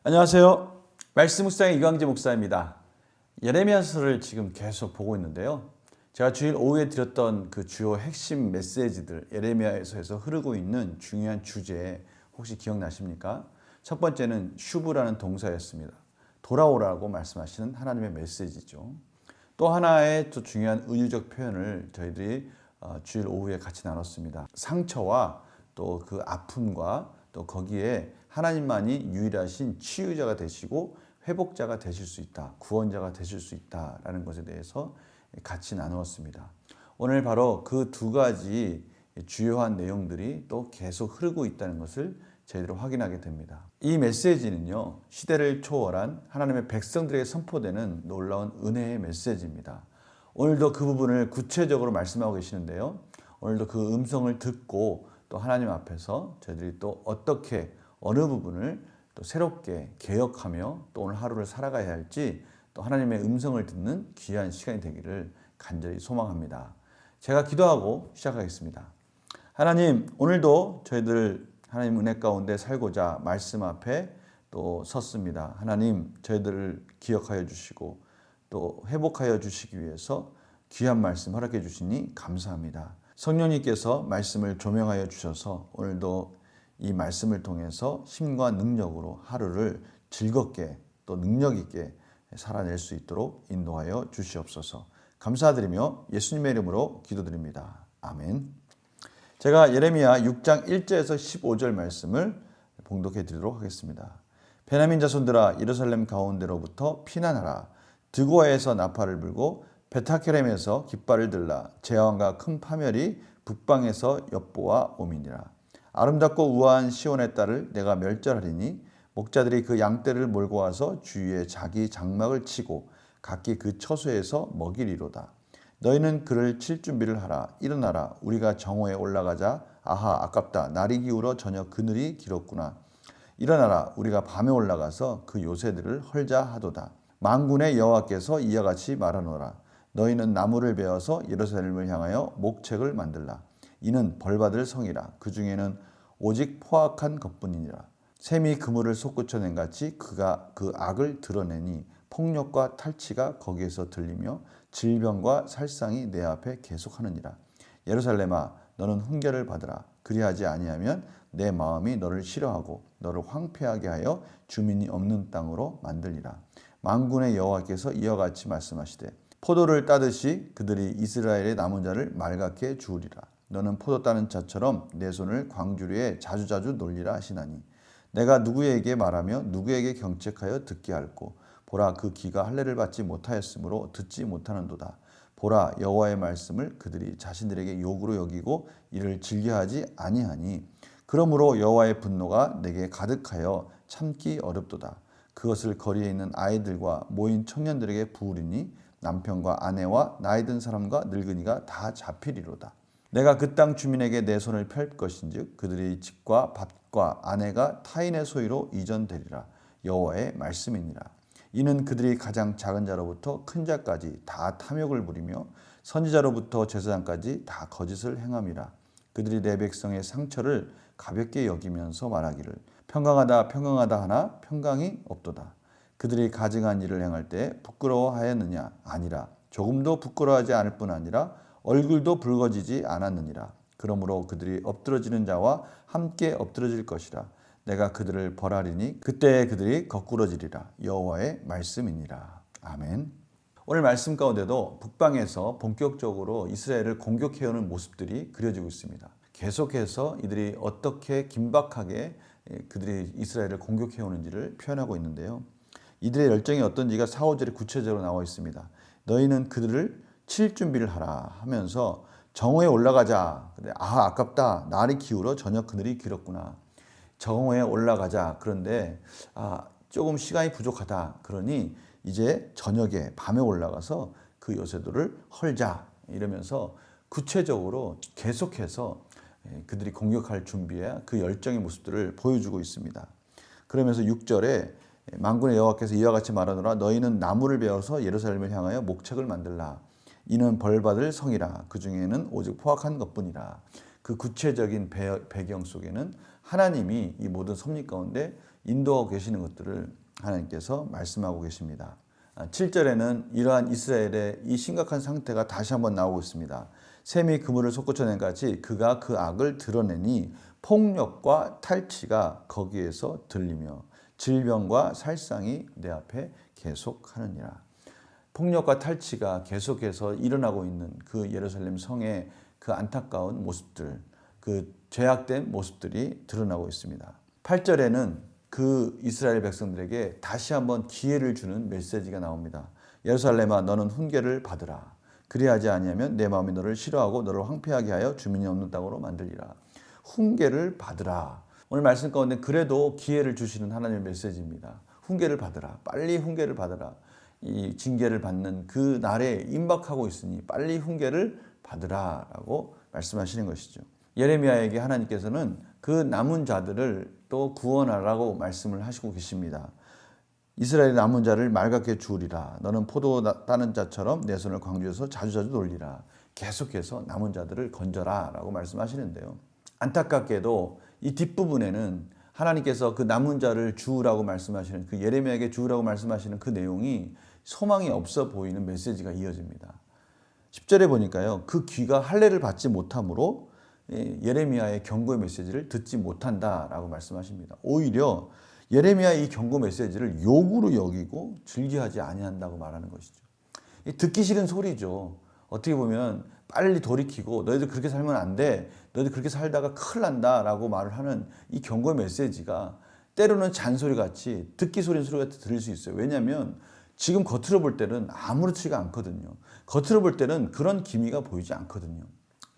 안녕하세요. 말씀 묵상의 이광재 목사입니다. 예레미야서를 지금 계속 보고 있는데요. 제가 주일 오후에 드렸던 그 주요 핵심 메시지들, 예레미야서에서 흐르고 있는 중요한 주제 혹시 기억나십니까? 첫 번째는 슈브라는 동사였습니다. 돌아오라고 말씀하시는 하나님의 메시지죠. 또 하나의 또 중요한 은유적 표현을 저희들이 주일 오후에 같이 나눴습니다. 상처와 또 그 아픔과 또 거기에 하나님만이 유일하신 치유자가 되시고 회복자가 되실 수 있다. 구원자가 되실 수 있다라는 것에 대해서 같이 나누었습니다. 오늘 바로 그 두 가지 주요한 내용들이 또 계속 흐르고 있다는 것을 저희들이 확인하게 됩니다. 이 메시지는요, 시대를 초월한 하나님의 백성들에게 선포되는 놀라운 은혜의 메시지입니다. 오늘도 그 부분을 구체적으로 말씀하고 계시는데요. 오늘도 그 음성을 듣고 또 하나님 앞에서 저희들이 또 어떻게 어느 부분을 또 새롭게 개혁하며 또 오늘 하루를 살아가야 할지 또 하나님의 음성을 듣는 귀한 시간이 되기를 간절히 소망합니다. 제가 기도하고 시작하겠습니다. 하나님, 오늘도 저희들 하나님 은혜 가운데 살고자 말씀 앞에 또 섰습니다. 하나님, 저희들을 기억하여 주시고 또 회복하여 주시기 위해서 귀한 말씀 허락해 주시니 감사합니다. 성령님께서 말씀을 조명하여 주셔서 오늘도 이 말씀을 통해서 힘과 능력으로 하루를 즐겁게 또 능력 있게 살아낼 수 있도록 인도하여 주시옵소서. 감사드리며 예수님의 이름으로 기도드립니다. 아멘. 제가 예레미야 6장 1절에서 15절 말씀을 봉독해 드리도록 하겠습니다. 베냐민 자손들아, 예루살렘 가운데로부터 피난하라. 드고아에서 나팔을 불고 베타케렘에서 깃발을 들라. 제왕과 큰 파멸이 북방에서 엿보아 오미니라. 아름답고 우아한 시온의 딸을 내가 멸절하리니 목자들이 그 양떼를 몰고 와서 주위에 자기 장막을 치고 각기 그 처소에서 먹이리로다. 너희는 그를 칠 준비를 하라. 일어나라. 우리가 정오에 올라가자. 아하, 아깝다. 날이 기울어 저녁 그늘이 길었구나. 일어나라. 우리가 밤에 올라가서 그 요새들을 헐자 하도다. 만군의 여호와께서 이와 같이 말하노라. 너희는 나무를 베어서 예루살렘을 향하여 목책을 만들라. 이는 벌받을 성이라. 그 중에는 오직 포악한 것뿐이니라. 샘이 그물을 솟구쳐낸 같이 그가 그 악을 드러내니 폭력과 탈취가 거기에서 들리며 질병과 살상이 내 앞에 계속하느니라. 예루살렘아, 너는 훈계를 받으라. 그리하지 아니하면 내 마음이 너를 싫어하고 너를 황폐하게 하여 주민이 없는 땅으로 만들리라. 만군의 여호와께서 이와 같이 말씀하시되 포도를 따듯이 그들이 이스라엘의 남은 자를 말갛게 주우리라. 너는 포도 따는 자처럼 내 손을 광주리에 자주자주 놀리라 하시나니 내가 누구에게 말하며 누구에게 경책하여 듣게 할꼬. 보라, 그 귀가 할례를 받지 못하였으므로 듣지 못하는도다. 보라, 여호와의 말씀을 그들이 자신들에게 욕으로 여기고 이를 즐겨하지 아니하니 그러므로 여호와의 분노가 내게 가득하여 참기 어렵도다. 그것을 거리에 있는 아이들과 모인 청년들에게 부으리니 남편과 아내와 나이 든 사람과 늙은이가 다 잡히리로다. 내가 그 땅 주민에게 내 손을 펼 것인즉 그들의 집과 밭과 아내가 타인의 소유로 이전되리라. 여호와의 말씀이니라. 이는 그들이 가장 작은 자로부터 큰 자까지 다 탐욕을 부리며 선지자로부터 제사장까지 다 거짓을 행함이라. 그들이 내 백성의 상처를 가볍게 여기면서 말하기를 평강하다 평강하다 하나 평강이 없도다. 그들이 가증한 일을 행할 때 부끄러워하였느냐? 아니라 조금도 부끄러워하지 않을 뿐 아니라 얼굴도 붉어지지 않았느니라. 그러므로 그들이 엎드러지는 자와 함께 엎드러질 것이라. 내가 그들을 벌하리니 그때 그들이 거꾸러지리라. 여호와의 말씀이니라. 아멘. 오늘 말씀 가운데도 북방에서 본격적으로 이스라엘을 공격해오는 모습들이 그려지고 있습니다. 계속해서 이들이 어떻게 긴박하게 그들이 이스라엘을 공격해오는지를 표현하고 있는데요. 이들의 열정이 어떤지가 4, 5절에 구체적으로 나와 있습니다. 너희는 그들을 칠 준비를 하라 하면서 정오에 올라가자. 아깝다. 날이 기울어 저녁 그늘이 길었구나. 정오에 올라가자. 그런데 조금 시간이 부족하다. 그러니 이제 저녁에 밤에 올라가서 그 요새들을 헐자. 이러면서 구체적으로 계속해서 그들이 공격할 준비에 그 열정의 모습들을 보여주고 있습니다. 그러면서 6절에 만군의 여호와께서 이와 같이 말하노라. 너희는 나무를 베어서 예루살렘을 향하여 목책을 만들라. 이는 벌받을 성이라. 그 중에는 오직 포악한 것뿐이라. 그 구체적인 배경 속에는 하나님이 이 모든 섭리 가운데 인도하고 계시는 것들을 하나님께서 말씀하고 계십니다. 7절에는 이러한 이스라엘의 이 심각한 상태가 다시 한번 나오고 있습니다. 샘이 그물을 솟구쳐낸 같이 그가 그 악을 드러내니 폭력과 탈취가 거기에서 들리며 질병과 살상이 내 앞에 계속하느니라. 폭력과 탈취가 계속해서 일어나고 있는 그 예루살렘 성의 그 안타까운 모습들, 그 죄악된 모습들이 드러나고 있습니다. 8절에는 그 이스라엘 백성들에게 다시 한번 기회를 주는 메시지가 나옵니다. 예루살렘아 너는 훈계를 받으라. 그리하지 아니하면 내 마음이 너를 싫어하고 너를 황폐하게 하여 주민이 없는 땅으로 만들리라. 훈계를 받으라. 오늘 말씀 가운데 그래도 기회를 주시는 하나님의 메시지입니다. 훈계를 받으라. 빨리 훈계를 받으라. 이 징계를 받는 그 날에 임박하고 있으니 빨리 훈계를 받으라 라고 말씀하시는 것이죠. 예레미야에게 하나님께서는 그 남은 자들을 또 구원하라고 말씀을 하시고 계십니다. 이스라엘의 남은 자를 맑게 주우리라. 너는 포도 따는 자처럼 내 손을 광주에서 자주자주 돌리라. 계속해서 남은 자들을 건져라 라고 말씀하시는데요. 안타깝게도 이 뒷부분에는 하나님께서 그 남은 자를 주우라고 말씀하시는 그 예레미야에게 주우라고 말씀하시는 그 내용이 소망이 없어 보이는 메시지가 이어집니다. 10절에 보니까요. 그 귀가 할례를 받지 못함으로 예레미야의 경고의 메시지를 듣지 못한다라고 말씀하십니다. 오히려 예레미야의 이 경고 메시지를 욕으로 여기고 즐겨하지 아니한다고 말하는 것이죠. 듣기 싫은 소리죠. 어떻게 보면 빨리 돌이키고 너희들 그렇게 살면 안 돼. 너희들 그렇게 살다가 큰일 난다라고 말을 하는 이 경고의 메시지가 때로는 잔소리같이 듣기 싫은 소리같이 들릴 수 있어요. 왜냐하면 지금 겉으로 볼 때는 아무렇지가 않거든요. 겉으로 볼 때는 그런 기미가 보이지 않거든요.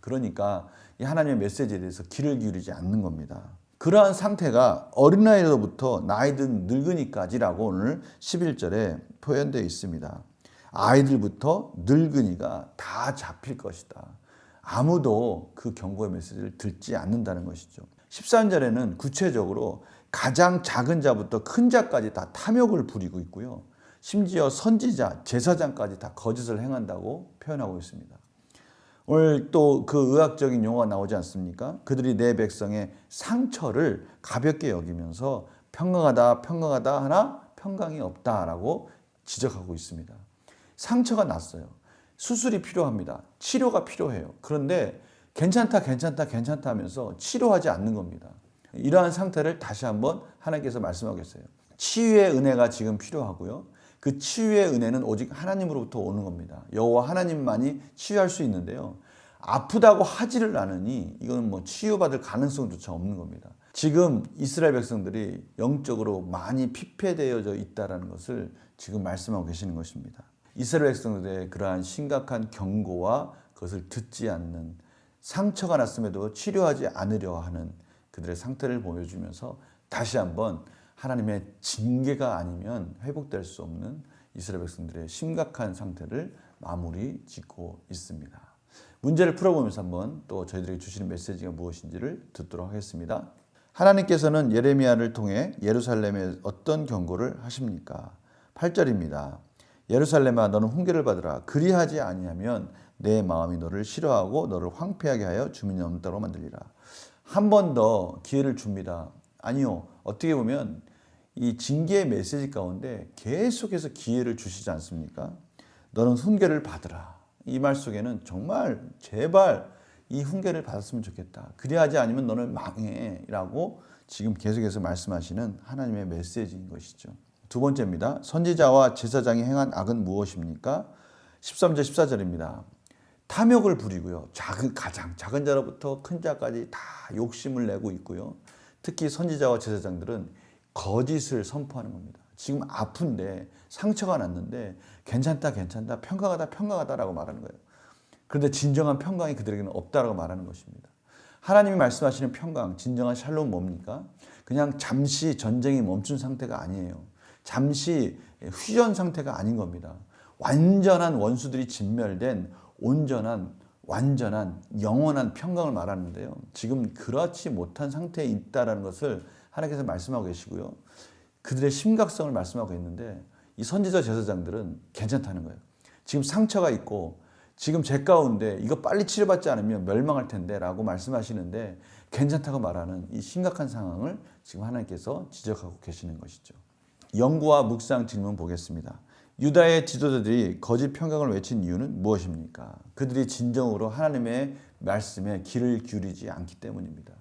그러니까 이 하나님의 메시지에 대해서 귀를 기울이지 않는 겁니다. 그러한 상태가 어린아이로부터 나이든 늙은이까지라고 오늘 11절에 표현되어 있습니다. 아이들부터 늙은이가 다 잡힐 것이다. 아무도 그 경고의 메시지를 듣지 않는다는 것이죠. 13절에는 구체적으로 가장 작은 자부터 큰 자까지 다 탐욕을 부리고 있고요. 심지어 선지자, 제사장까지 다 거짓을 행한다고 표현하고 있습니다. 오늘 또 그 의학적인 용어가 나오지 않습니까? 그들이 내 백성의 상처를 가볍게 여기면서 평강하다 하나 평강이 없다라고 지적하고 있습니다. 상처가 났어요. 수술이 필요합니다. 치료가 필요해요. 그런데 괜찮다 하면서 치료하지 않는 겁니다. 이러한 상태를 다시 한번 하나님께서 말씀하고 계세요. 치유의 은혜가 지금 필요하고요. 그 치유의 은혜는 오직 하나님으로부터 오는 겁니다. 여호와 하나님만이 치유할 수 있는데요. 아프다고 하지를 않으니 이건 뭐 치유받을 가능성조차 없는 겁니다. 지금 이스라엘 백성들이 영적으로 많이 피폐되어져 있다는 것을 지금 말씀하고 계시는 것입니다. 이스라엘 백성들의 그러한 심각한 경고와 그것을 듣지 않는 상처가 났음에도 치료하지 않으려 하는 그들의 상태를 보여주면서 다시 한번 하나님의 징계가 아니면 회복될 수 없는 이스라엘 백성들의 심각한 상태를 마무리 짓고 있습니다. 문제를 풀어보면서 한번 또 저희들에게 주시는 메시지가 무엇인지를 듣도록 하겠습니다. 하나님께서는 예레미야를 통해 예루살렘에 어떤 경고를 하십니까? 8절입니다. 예루살렘아 너는 훈계를 받으라. 그리하지 아니하면 내 마음이 너를 싫어하고 너를 황폐하게 하여 주민이 없는 땅으로 만들리라. 한 번 더 기회를 줍니다. 아니요. 어떻게 보면 이 징계의 메시지 가운데 계속해서 기회를 주시지 않습니까? 너는 훈계를 받으라. 이 말 속에는 정말 제발 이 훈계를 받았으면 좋겠다. 그리하지 않으면 너는 망해 라고 지금 계속해서 말씀하시는 하나님의 메시지인 것이죠. 두 번째입니다. 선지자와 제사장이 행한 악은 무엇입니까? 13절 14절입니다. 탐욕을 부리고요. 가장 작은 자로부터 큰 자까지 다 욕심을 내고 있고요. 특히 선지자와 제사장들은 거짓을 선포하는 겁니다. 지금 아픈데 상처가 났는데 괜찮다 평강하다라고 말하는 거예요. 그런데 진정한 평강이 그들에게는 없다라고 말하는 것입니다. 하나님이 말씀하시는 평강, 진정한 샬롬은 뭡니까? 그냥 잠시 전쟁이 멈춘 상태가 아니에요. 잠시 휴전 상태가 아닌 겁니다. 완전한 원수들이 진멸된 온전한 완전한 영원한 평강을 말하는데요. 지금 그렇지 못한 상태에 있다는 것을 하나님께서 말씀하고 계시고요. 그들의 심각성을 말씀하고 있는데 이 선지자 제사장들은 괜찮다는 거예요. 지금 상처가 있고 지금 제 가운데 이거 빨리 치료받지 않으면 멸망할 텐데 라고 말씀하시는데 괜찮다고 말하는 이 심각한 상황을 지금 하나님께서 지적하고 계시는 것이죠. 연구와 묵상 질문 보겠습니다. 유다의 지도자들이 거짓 평강을 외친 이유는 무엇입니까? 그들이 진정으로 하나님의 말씀에 귀를 기울이지 않기 때문입니다.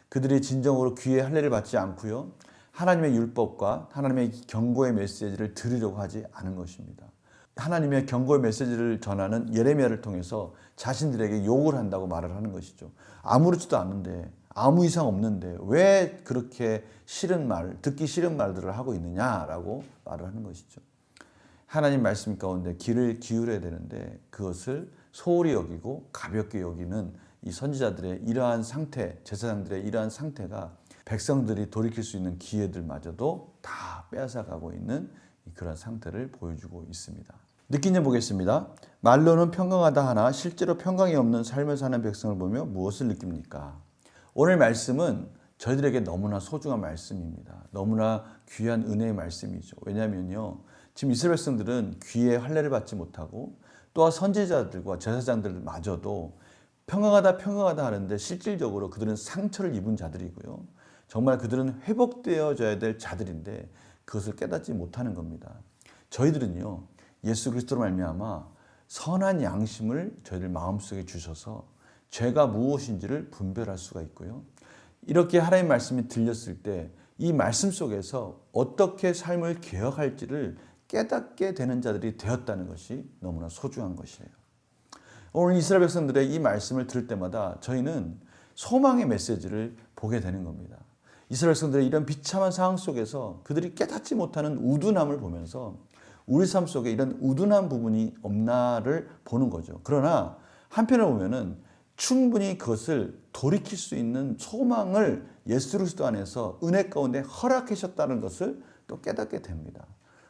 그들이 진정으로 귀에 할례를 받지 않고요. 하나님의 율법과 하나님의 경고의 메시지를 들으려고 하지 않은 것입니다. 하나님의 경고의 메시지를 전하는 예레미야를 통해서 자신들에게 욕을 한다고 말을 하는 것이죠. 아무렇지도 않은데, 아무 이상 없는데 왜 그렇게 싫은 말, 듣기 싫은 말들을 하고 있느냐라고 말을 하는 것이죠. 하나님 말씀 가운데 귀를 기울여야 되는데 그것을 소홀히 여기고 가볍게 여기는 이 선지자들의 이러한 상태, 제사장들의 이러한 상태가 백성들이 돌이킬 수 있는 기회들마저도 다 빼앗아가고 있는 그런 상태를 보여주고 있습니다. 느낀 점 보겠습니다. 말로는 평강하다 하나 실제로 평강이 없는 삶을 사는 백성을 보며 무엇을 느낍니까? 오늘 말씀은 저희들에게 너무나 소중한 말씀입니다. 너무나 귀한 은혜의 말씀이죠. 왜냐하면요, 지금 이스라엘 백성들은 귀에 할례를 받지 못하고 또한 선지자들과 제사장들마저도 평강하다 하는데 실질적으로 그들은 상처를 입은 자들이고요. 정말 그들은 회복되어져야 될 자들인데 그것을 깨닫지 못하는 겁니다. 저희들은요, 예수 그리스도로 말미암아 선한 양심을 저희들 마음속에 주셔서 죄가 무엇인지를 분별할 수가 있고요. 이렇게 하나님의 말씀이 들렸을 때 이 말씀 속에서 어떻게 삶을 개혁할지를 깨닫게 되는 자들이 되었다는 것이 너무나 소중한 것이에요. 오늘 이스라엘 백성들의 이 말씀을 들을 때마다 저희는 소망의 메시지를 보게 되는 겁니다. 이스라엘 백성들의 이런 비참한 상황 속에서 그들이 깨닫지 못하는 우둔함을 보면서 우리 삶 속에 이런 우둔한 부분이 없나를 보는 거죠. 그러나 한편으로 보면은 충분히 그것을 돌이킬 수 있는 소망을 예수 그리스도 안에서 은혜 가운데 허락하셨다는 것을 또 깨닫게 됩니다.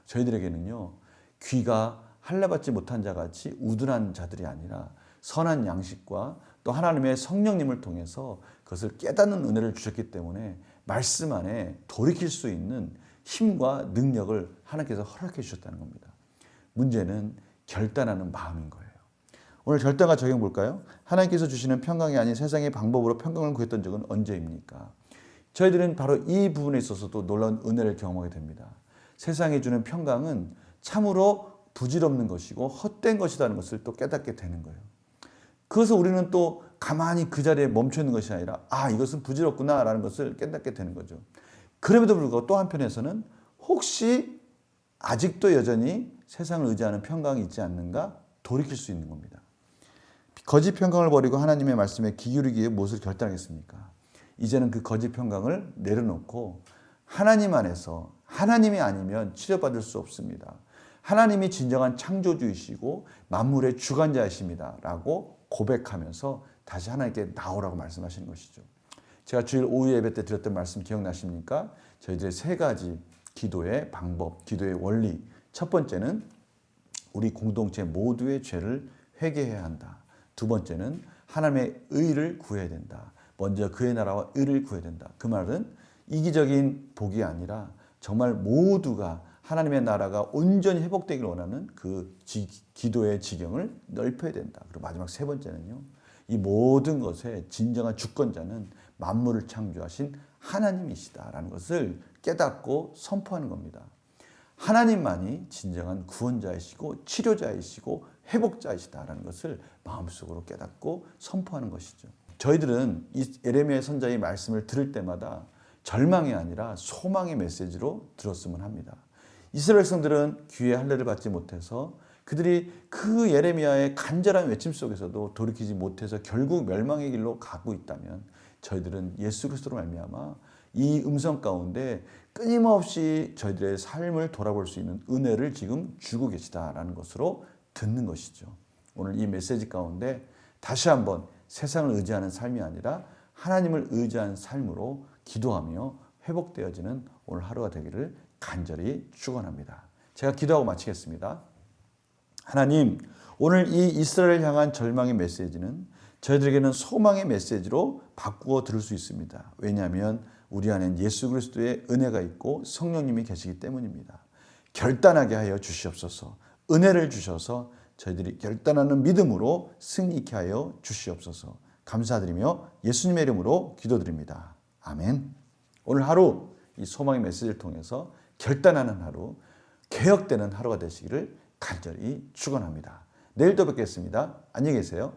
저희들에게는요, 귀가 할례받지 못한 자같이 우둔한 자들이 아니라 선한 양식과 또 하나님의 성령님을 통해서 그것을 깨닫는 은혜를 주셨기 때문에 말씀 안에 돌이킬 수 있는 힘과 능력을 하나님께서 허락해 주셨다는 겁니다. 문제는 결단하는 마음인 거예요. 오늘 결단과 적용 볼까요? 하나님께서 주시는 평강이 아닌 세상의 방법으로 평강을 구했던 적은 언제입니까? 저희들은 바로 이 부분에 있어서도 놀라운 은혜를 경험하게 됩니다. 세상이 주는 평강은 참으로 부질없는 것이고 헛된 것이라는 것을 또 깨닫게 되는 거예요. 그래서 우리는 또 가만히 그 자리에 멈춰 있는 것이 아니라 이것은 부질없구나라는 것을 깨닫게 되는 거죠. 그럼에도 불구하고 또 한편에서는 혹시 아직도 여전히 세상을 의지하는 평강이 있지 않는가 돌이킬 수 있는 겁니다. 거짓 평강을 버리고 하나님의 말씀에 귀 기울이기 위해 무엇을 결단하겠습니까? 이제는 그 거짓 평강을 내려놓고 하나님 안에서 하나님이 아니면 치료받을 수 없습니다. 하나님이 진정한 창조주이시고 만물의 주관자이십니다 라고 고백하면서 다시 하나님께 나오라고 말씀하시는 것이죠. 제가 주일 오후 예배 때 드렸던 말씀 기억나십니까? 저희들의 세 가지 기도의 방법, 기도의 원리. 첫 번째는 우리 공동체 모두의 죄를 회개해야 한다. 두 번째는 하나님의 의를 구해야 된다. 먼저 그의 나라와 의를 구해야 된다. 그 말은 이기적인 복이 아니라 정말 모두가 하나님의 나라가 온전히 회복되기를 원하는 그 기도의 지경을 넓혀야 된다. 그리고 마지막 세 번째는요, 이 모든 것의 진정한 주권자는 만물을 창조하신 하나님이시다라는 것을 깨닫고 선포하는 겁니다. 하나님만이 진정한 구원자이시고 치료자이시고 회복자이시다라는 것을 마음속으로 깨닫고 선포하는 것이죠. 저희들은 이 예레미야 선지자의 말씀을 들을 때마다 절망이 아니라 소망의 메시지로 들었으면 합니다. 이스라엘 백성들은 귀에 할례를 받지 못해서 그들이 그 예레미야의 간절한 외침 속에서도 돌이키지 못해서 결국 멸망의 길로 가고 있다면 저희들은 예수 그리스도로 말미암아 이 음성 가운데 끊임없이 저희들의 삶을 돌아볼 수 있는 은혜를 지금 주고 계시다라는 것으로 듣는 것이죠. 오늘 이 메시지 가운데 다시 한번 세상을 의지하는 삶이 아니라 하나님을 의지하는 삶으로 기도하며 회복되어지는 오늘 하루가 되기를 간절히 축원합니다. 제가 기도하고 마치겠습니다. 하나님, 오늘 이 이스라엘을 향한 절망의 메시지는 저희들에게는 소망의 메시지로 바꾸어 들을 수 있습니다. 왜냐하면 우리 안엔 예수 그리스도의 은혜가 있고 성령님이 계시기 때문입니다. 결단하게 하여 주시옵소서. 은혜를 주셔서 저희들이 결단하는 믿음으로 승리케 하여 주시옵소서. 감사드리며 예수님의 이름으로 기도드립니다. 아멘. 오늘 하루 이 소망의 메시지를 통해서 결단하는 하루, 개혁되는 하루가 되시기를 간절히 축원합니다. 내일 또 뵙겠습니다. 안녕히 계세요.